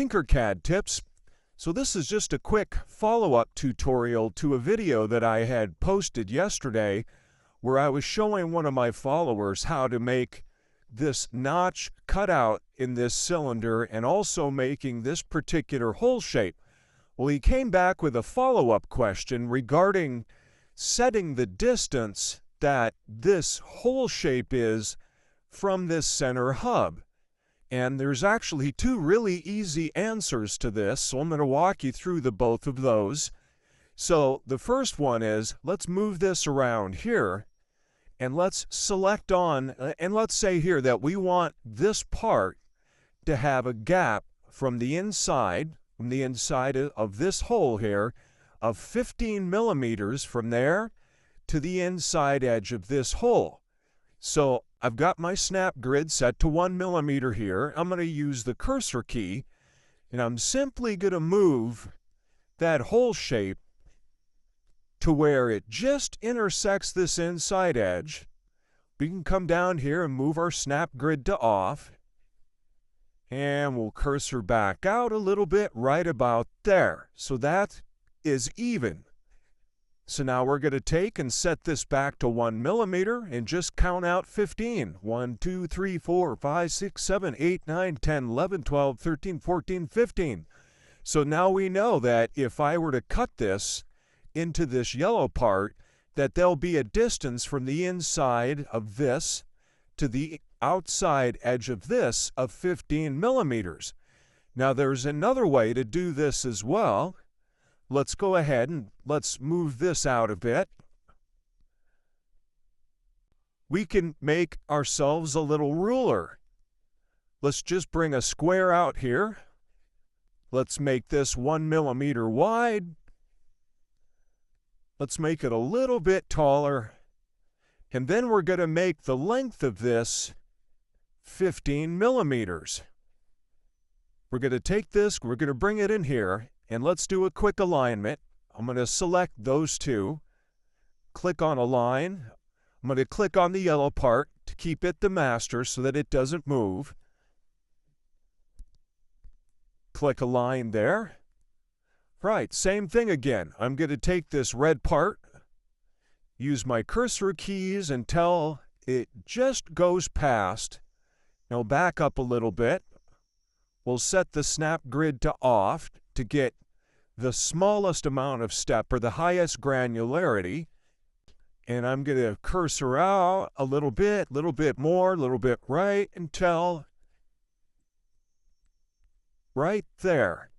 TinkerCAD tips. So this is just a quick follow-up tutorial to a video that I had posted yesterday where I was showing one of my followers how to make this notch cutout in this cylinder and also making this particular hole shape. Well, he came back with a follow-up question regarding setting the distance that this hole shape is from this center hub. And there's actually two really easy answers to this, so I'm going to walk you through both of those. So the first one is, let's move this around here, and let's select on, and let's say here that we want this part to have a gap from the inside of this hole here of 15 millimeters from there to the inside edge of this hole. So I've got my snap grid set to 1 millimeter here. I'm going to use the cursor key, and I'm simply going to move that hole shape to where it just intersects this inside edge. We can come down here and move our snap grid to off, and we'll cursor back out a little bit right about there. So that is even. So now we're going to take and set this back to 1 millimeter and just count out 15. 1, 2, 3, 4, 5, 6, 7, 8, 9, 10, 11, 12, 13, 14, 15. So now we know that if I were to cut this into this yellow part, that there'll be a distance from the inside of this to the outside edge of this of 15 millimeters. Now there's another way to do this as well. Let's go ahead and let's move this out a bit. We can make ourselves a little ruler. Let's just bring a square out here. Let's make this 1 millimeter wide. Let's make it a little bit taller. And then we're going to make the length of this 15 millimeters. We're going to take this, we're going to bring it in here, and let's do a quick alignment. I'm going to select those two, click on Align. I'm going to click on the yellow part to keep it the master so that it doesn't move. Click Align there. Right, same thing again. I'm going to take this red part, use my cursor keys until it just goes past. Now back up a little bit. We'll set the snap grid to off to get the smallest amount of step or the highest granularity. And I'm going to cursor out a little bit more, a little bit right until right there.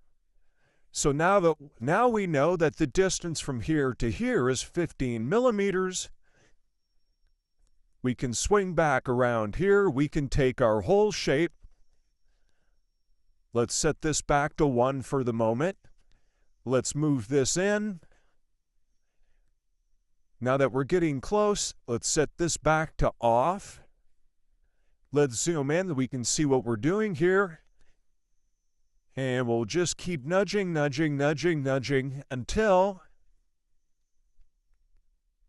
So now we know that the distance from here to here is 15 millimeters. We can swing back around here. We can take our hole shape. Let's set this back to 1 for the moment. Let's move this in. Now that we're getting close, let's set this back to off. Let's zoom in. We can see what we're doing here. And we'll just keep nudging until,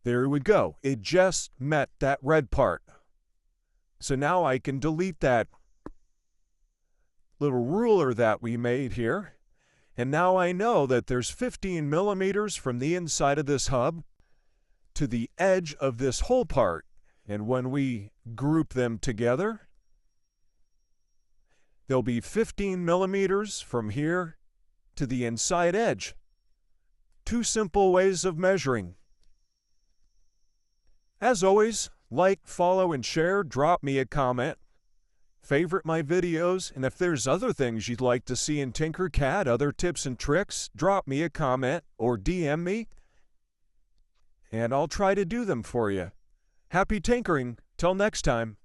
there we go. It just met that red part. So now I can delete that little ruler that we made here. And now I know that there's 15 millimeters from the inside of this hub to the edge of this hole part. And when we group them together, there'll be 15 millimeters from here to the inside edge. Two simple ways of measuring. As always, like, follow, and share. Drop me a comment. Favorite my videos, and if there's other things you'd like to see in TinkerCAD, other tips and tricks, drop me a comment or DM me, and I'll try to do them for you. Happy tinkering. Till next time.